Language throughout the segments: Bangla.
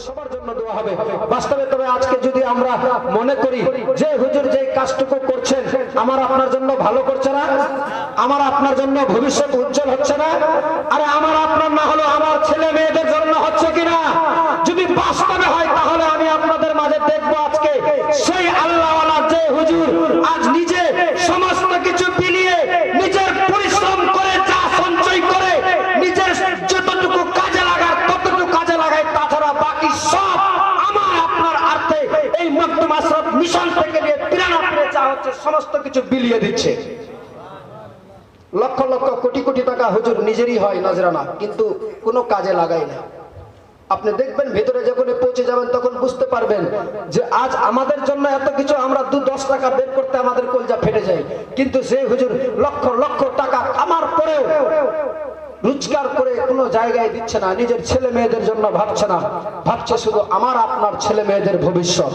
সবার জন্য দোয়া হবে বাস্তবে। তবে আজকে যদি আমরা মনে করি যে হুজুর যে কাজটুকু করছেন আমার আপনার জন্য ভালো করছে না, আমার আপনার জন্য ভবিষ্যৎ উজ্জ্বল হচ্ছে না, আরে আমার আপনার না হলো আমার ছেলে মেয়েদের জন্য হচ্ছে কিনা, যদি বাস্তবে হয় তাহলে আমি আপনাদের মাঝে দেখবো আজকে সেই আল্লাহওয়ালা যে হুজুর আজ নিজে সমস্ত কিছু বিলিয়ে নিজের পরিশ্রম করে যা সঞ্চয় করে নিজের যতটুকু কাজে লাগায় ততটুকু কাজে লাগায়, তাছাড়া বাকি সব আমার আপনার আর্থে এই মকদুম আশরাফ মিশন থেকে নিয়ে পিরানাপুরে যা হচ্ছে সমস্ত কিছু বিলিয়ে দিচ্ছে। লক্ষ লক্ষ কোটি কোটি টাকা হুজুর নিজেরই হয় নজরানা, কিন্তু কোনো কাজে লাগায় না। আপনি দেখবেন ভিতরে যখন পৌঁছে যাবেন তখন বুঝতে পারবেন যে আজ আমাদের জন্য এত কিছু, আমরা 2-10 টাকা বের করতে আমাদের কলজা ফেটে যায়, কিন্তু সেই হুজুর লক্ষ লক্ষ টাকা আমার পরেও রোজগার করে কোনো জায়গায় দিচ্ছে না, নিজের ছেলে মেয়েদের জন্য ভাবছে না, ভাবছে শুধু আমার আপনার ছেলে মেয়েদের ভবিষ্যৎ।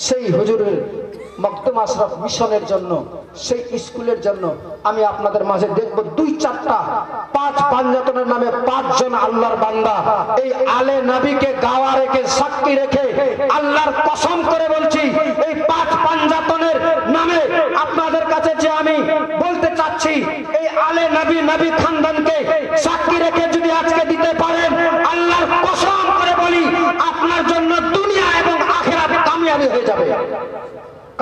সেই হুজুরের মকদুম আশরাফ মিশনের জন্য, সেই স্কুলের জন্য আমি আপনাদের মাঝে দেখব 2-4টা 5 পাঞ্জাতনের নামে 5 জন আল্লাহর বান্দা এই আলে নবীকে গাওয়া রেখে সাক্ষী রেখে আল্লাহর কসম করে বলছি, এই 5 পাঞ্জাতনের নামে আপনাদের কাছে যে আমি বলতে চাচ্ছি, এই আলে নবী নবী খানদানকে সাক্ষী রেখে যদি আজকে দিতে পারেন, আল্লাহর কসম করে বলি আপনার জন্য দুনিয়া এবং আখিরাত কামিয়াবি হয়ে যাবে।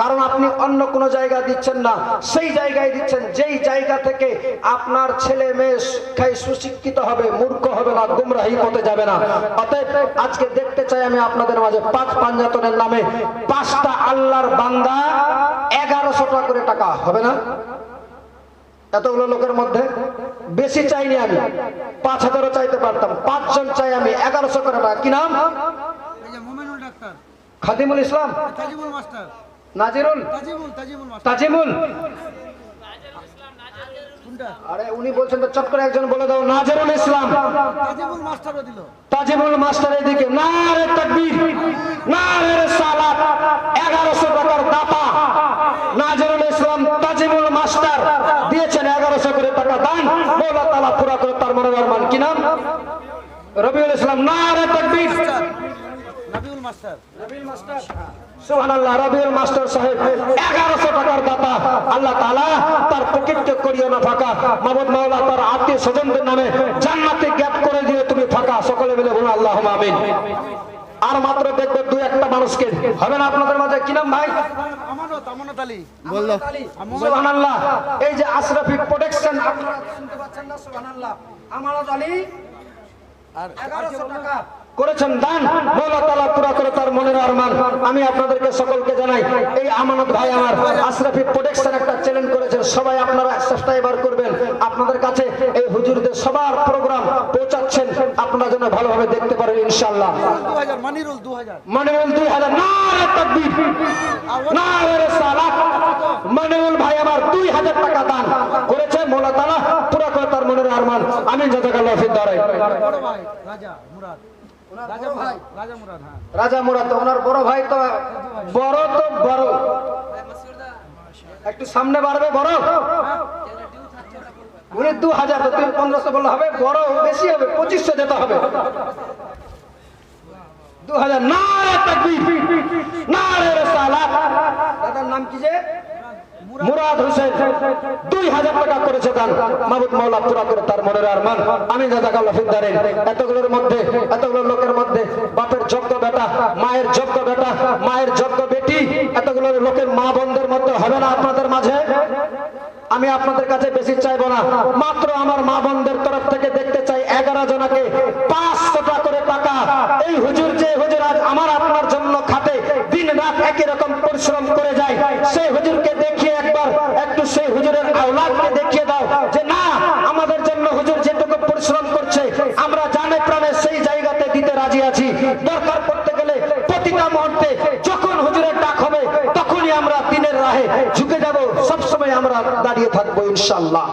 কারণ আপনি অন্য কোন জায়গা দিচ্ছেন না, সেই জায়গায় দিচ্ছেন যেই জায়গা থেকে আপনার ছেলে মেয়ে শিক্ষায় সুশিক্ষিত হবে, মূর্খ হবে না, গুমরাহি পথে যাবে না। অতএব আজকে দেখতে চাই আমি আপনাদের মাঝে 5 পাঞ্জাতনের নামে 5টা আল্লাহর বান্দা 1100 টাকা করে টাকা হবে না? এতগুলো লোকের মধ্যে বেশি চাইনি আমি, 5000ও চাইতে পারতাম, 5 জন চাই আমি 1100 করে টাকা। কি নাম? খাদিমুল ইসলাম, নাজিরুল, তাজিমুল। আরে উনি বলছেন তো চট করে একজন বলে দাও, নাজিরুল ইসলাম, তাজিমুল মাস্টার। এদিকে নারে তাকবীর, নারে রিসালাত। 1100 টাকার দাতা নাজিরুল ইসলাম তাজিমুল মাস্টার দিয়েছেন 1100 করে টাকা দান। মওলা তাআলা পুরা করে তার মনের আরমান। কি নাম? রবিউল ইসলাম। নারে তাকবীর। রবিউল মাস্টার, রবিউল মাস্টার, সুবহানাল্লাহ। রবিউল মাস্টার সাহেব 1100 টাকার দাতা। আল্লাহ তাআলা তার পকেটকে করিও না ফাঁকা। মাবুদ মাওলা তার আত্মীয় স্বজনদের নামে জান্নাতে গ্যাপ করে দিয়ে তুমি ফাঁকা। সকলে মিলে বলুন আল্লাহুম্মা আমিন। আর মাত্র দেখবে 2-1টা মানুষকে হবে না আপনাদের মাঝে। কি নাম ভাই? আমানত, আমানত আলী বলল। সুবহানাল্লাহ। এই যে আশরাফি প্রোটেকশন আপনারা শুনতে পাচ্ছেন না? সুবহানাল্লাহ। আমানত আলী আর 1100 টাকা করেছেন দান। মওলা তাআলা পুরা করে তার মনের আরমান। আমি আপনাদেরকে সকলকে জানাই, এই আমানত ভাই আমার আশরাফি প্রোটেকশন একটা চ্যালেঞ্জ করেছেন, সবাই আপনারা সাবস্ক্রাইবার করবেন। আপনাদের কাছে এই হুজুরদের সবার প্রোগ্রাম পৌঁছাচ্ছেন, আপনারা যেন ভালোভাবে দেখতে পারেন ইনশাআল্লাহ। 2000 মানিরুল 2000, মানিরুল 2000। নারে তাকবীর, নারে রিসালাত। মানিরুল ভাই আমার 2000 টাকা দান করেছে। মওলা তাআলা পুরা করে তার মনের আরমান। আমিন। জাযাকাল্লাহু ফিদ দারাইন। বড় ভাই রাজা মুরাদ, রাজা ভাই, রাজা মুরাদ। হ্যাঁ, রাজা মুরাদ তো ওনার বড় ভাই। তো বড় তো বড়, একটু সামনে বাড়বে বড়। উনি 2000, তো তুমি 1500 বললে হবে। বড় বেশি হবে, 2500 যেতে হবে। 2000। নারে তাকবীর, নারে রিসালাত। দাদার নাম কি যে? মুরাদ হোসেন। 2000 টাকা করেছে দান। মাবুদ মাওলা পুরা করে তার মনের আরমান। আমিন। জাযাকাল্লাহু ফিদ দারাইন। এতগুলোর মধ্যে, এতগুলো লোকের মধ্যে বাপের যোগ্য বেটা, মায়ের যোগ্য বেটা, মায়ের যোগ্য বেটি, এতগুলো লোকের মা বোনদের মধ্যে হবে না আপনাদের মাঝে? আমি আপনাদের কাছে বেশি চাইবো না, মাত্র আমার মা বোনদের তরফ থেকে দেখতে চাই 11 জনকে 500 টাকা করে টাকা। এই হুজুর যে হুজুর আজ আমার আপনার জন্য খাটে, দিন রাত একই রকম পরিশ্রম করে যায়, সেই হুজুরকে দেখিয়ে একবার একটু সেই হুজুরের আওলাদকে দেখিয়ে দাও যে না, আমাদের জন্য হুজুর যেটুকু পরিশ্রম করছে আমরা জানে প্রাণে সেই জায়গাতে দিতে রাজি আছি। দরকার পড়তে গেলে প্রতিটা মুহূর্তে যখন হুজুরের ডাক হবে তখনই আমরা দিনের রাহে ঝুঁকে যাব, সবসময় আমরা দাঁড়িয়ে থাকবো ইনশাআল্লাহ।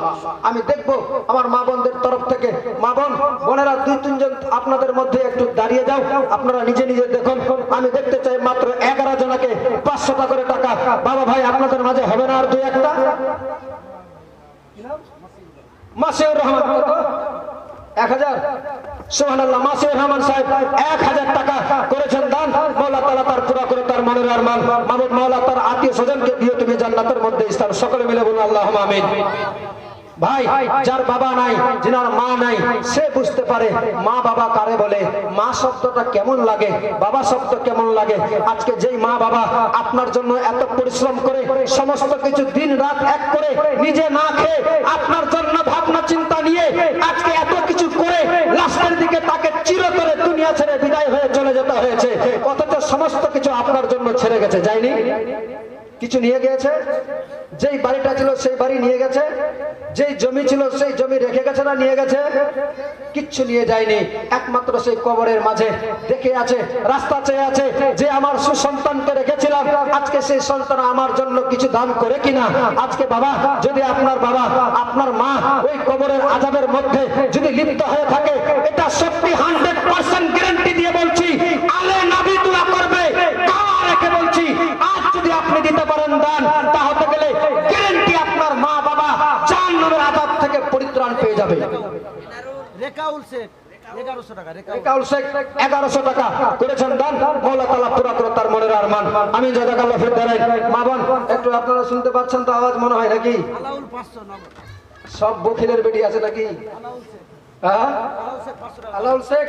আমি দেখব আমার মা বোনদের তরফ থেকে। মা বোন বোনেরা 2-3 জন আপনাদের মধ্যে একটু দাঁড়িয়ে যাও, আপনারা নিজে নিজে দেখুন। আমি দেখতে চাই মাত্র 11 জনকে 500 টাকা করে টাকা। বাবা ভাই আপনাদের মাঝে হবে না আর 2-1টা? মাসিউর রহমান 1000। সুবহানাল্লাহ। মাসুদ রহমান সাহেব 1000 টাকা করেছেন দান। মাওলা তাআলা তার পুরা করে তার মনের আরমান মাবুদ মাওলা তার আত্মীয় স্বজনকে দিও তুমি জান্নাতের মধ্যে স্থান। সকলে মিলে বলুন আল্লাহুম্মা আমিন। ভাই, যার বাবা নাই, যার মা নাই, সে বুঝতে পারে মা বাবা কারে বলে, মা শব্দটা কেমন লাগে, বাবা শব্দ কেমন লাগে। আজকে যেই মা বাবা আপনার জন্য এত পরিশ্রম করে সমস্ত কিছু দিন রাত এক করে নিজে না খেয়ে আপনার জন্য ভাবনা চিন্তা নিয়ে আজকে এত কিছু করে লাস্টের দিকে তাকে চিরতরে দুনিয়া ছেড়ে বিদায় হয়ে চলে যেতে হয়েছে, অথচ সমস্ত কিছু আপনার জন্য ছেড়ে গেছে, যায়নি? কিছু নিয়ে গিয়েছে? যেই বাড়িটা ছিল সেই বাড়ি নিয়ে গেছে, যেই জমি ছিল সেই জমি রেখে গেছে না নিয়ে গেছে? কিচ্ছু নিয়ে যায়নি। একমাত্র সেই কবরের মাঝে দেখে আছে, রাস্তা চেয়ে আছে যে আমার সুসন্তানকে রেখেছিলাম, আজকে সেই সন্তান আমার জন্য কিছু দান করে কিনা। আজকে বাবা, যদি আপনার বাবা আপনার মা ওই কবরের আযাবের মধ্যে যদি লিপ্ত হয়ে থাকে, এটা সত্যি 100% গ্যারান্টি দিয়ে বলছি, আলে নবী দোয়া করবে, কাওয়া রেখে বলছি, আজ যদি আপনি দিতে পারেন দান, তা হতে গেলে গ্যারান্টি আপনার মা বাবা জাহান্নামের আযাব থেকে পরিত্রাণ পেয়ে যাবে। রেকাউল শেখ 1100 টাকা, রেকাউল শেখ 1100 টাকা করেছেন দান। মাওলা তাআলা পুরা করে তার মনের আরমান। আমি জাযাকাল্লাহ ফির দারাই। মা বোন, একটু আপনারা শুনতে পাচ্ছেন তো আওয়াজ মনে হয় নাকি? আলাউল 500 নগদ। সব বকিলের বেটি আছে নাকি? হ্যাঁ, আলাউল শেখ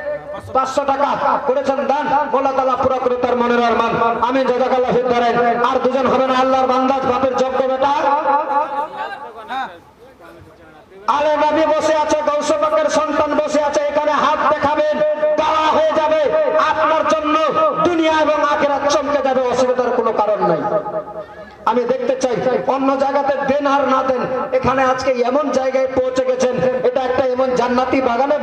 500 টাকা করেছেন দান। মাওলা তাআলা পুরা করে তার মনের আরমান। আমি জাযাকাল্লাহ ফির দারাই। আর দুজন হবে না আল্লাহর বান্দা, বাপের যোগ্য বেটা। আলে নবী বসে আছে, গাউসে পাকের সন্তান বসে আছে, এখানে হাত দেখাবেন, গাওয়া হয়ে যাবে আপনার জন্য, দুনিয়া এবং আখিরাত চমকে যাবে, অসুবিধার কোনো কারণ নাই। আমি দেখতে চাই অন্য জায়গাতে দেন আর না দেন, এখানে আজকে এমন জায়গায় পৌঁছে গেছেন, এটা একটা এমন জান্নাতি বাগানে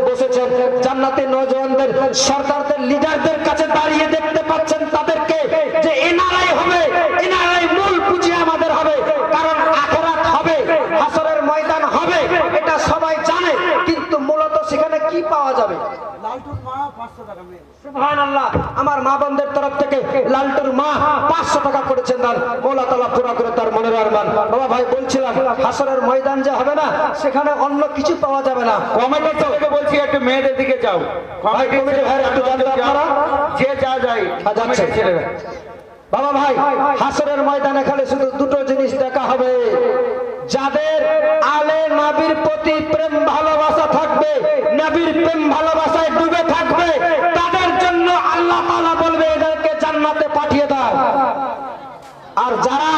বসেছেন, জান্নাতি নওজওয়ানদের সরকারদের লিডারদের কাছে দাঁড়িয়ে দেখতে পাচ্ছেন তাদেরকে যে এনারাই হবে, এনারাই মূল পুঁজি আমাদের হবে, কারণ আখিরাত হবে, হাসরের ময়দান হবে, এটা সবাই জানে। কিন্তু মূলত সেখানে কি পাওয়া যাবে? লালটুর মা 500 টাকা মেয়ে। সুবহানাল্লাহ। আমার মা বোনদের তরফ থেকে লালটুর মা 500 টাকা করেছেন দান। মাওলা তাআলা পুরা করে তার মনের আরমান। বাবা ভাই, বলছিলাম হাসরের ময়দান যে হবে না, সেখানে অন্য কিছু পাওয়া যাবে না। কমিটি থেকে বলছি একটু মেয়েদের দিকে যাও, কমিটি ভাই একটু জানতে আপনারা যে যা যায় যাচ্ছে ছেলেরা। বাবা ভাই, হাসরের ময়দানে খালি শুধু দুটো জিনিস দেখা হবে, যাদের আলে নবীর প্রতি প্রেম ভালোবাসা থাকবে, নবীর প্রেম ভালোবাসায় ডুবে থাকবে, তাদের জন্য আল্লাহ তাআলা বলবে এদেরকে জান্নাতে পাঠিয়ে দাও। আর যারা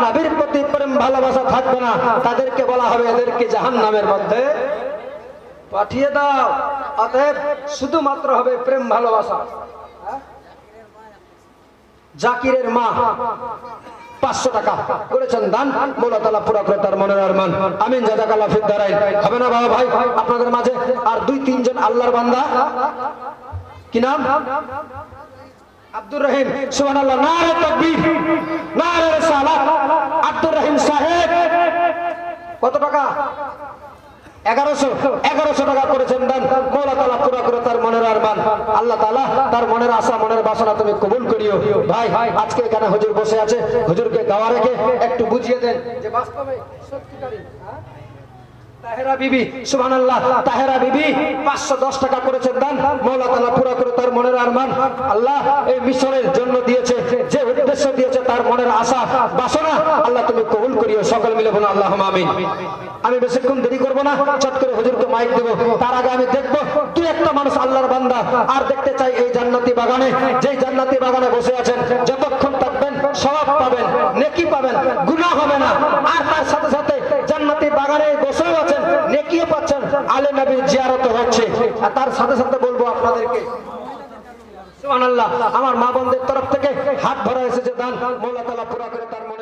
নবীর প্রতি প্রেম ভালোবাসা থাকবে না, তাদেরকে বলা হবে এদেরকে জাহান্নামের মধ্যে পাঠিয়ে দাও। অতএব শুধুমাত্র হবে প্রেম ভালোবাসা। জাকিরের মা 500 টাকা করেছেন দান। মাওলা তাআলা পুরা করে তার মনের আরমান। আমিন জাযাকাল্লাহ ফির দারাইন। হবে না বাবা ভাই আপনাদের মাঝে আর 2-3 জন আল্লাহর বান্দা? কি নাম? আব্দুর রহিম। সুবহানাল্লাহ। নারে তাকবীর, নারে রিসালাত। আব্দুর রহিম সাহেব কত টাকা? 1100 টাকা করেছেন দান। মাওলা তাআলা পুরা করে তার মনের আরমান। আল্লাহ তাআলা তার মনের আশা, মনের বাসনা তুমি কবুল করিও। ভাই, আজকে এখানে হুজুর বসে আছে, হুজুরকে গাওয়া রেখে একটু বুঝিয়ে দেন যে বাস্তবে সত্যিকারী তাহেরা বিবি। সুবহানাল্লাহ। তাহেরা বিবি 510 টাকা করেছেন দান। মাওলা তাআলা পুরা করে তার মনের আরমান। আল্লাহ এই মিশনের জন্য দিয়েছে, যে উদ্দেশ্য দিয়েছে, তার মনের আশা বাসনা আল্লাহ তুমি কবুল করিও। সকল মিলে বলুন আল্লাহুম্মা আমিন। আমি বেশিক্ষণ দেরি করব না, চট করে হুজুরকে মাইক দেব। তার আগে আমি দেখব 2-1টা মানুষ আল্লাহর বান্দা আর দেখতে চাই এই জান্নাতি বাগানে, যেই জান্নাতি বাগানে বসে আছেন, যতক্ষণ থাকবেন সওয়াব পাবেন, নেকি পাবেন, গুনাহ হবে না। আর তার সাথে সাথে জান্নাতি বাগানে বসেও আছেন, নেকিও পাচ্ছেন, আলে নবীর জিয়ারত হচ্ছে। আর তার সাথে সাথে বলবো আপনাদেরকে, সুবহানাল্লাহ, আমার মা বোনদের তরফ থেকে হাত ভরা এসেছে দান। মাওলা তাআলা পুরা করে তার মনে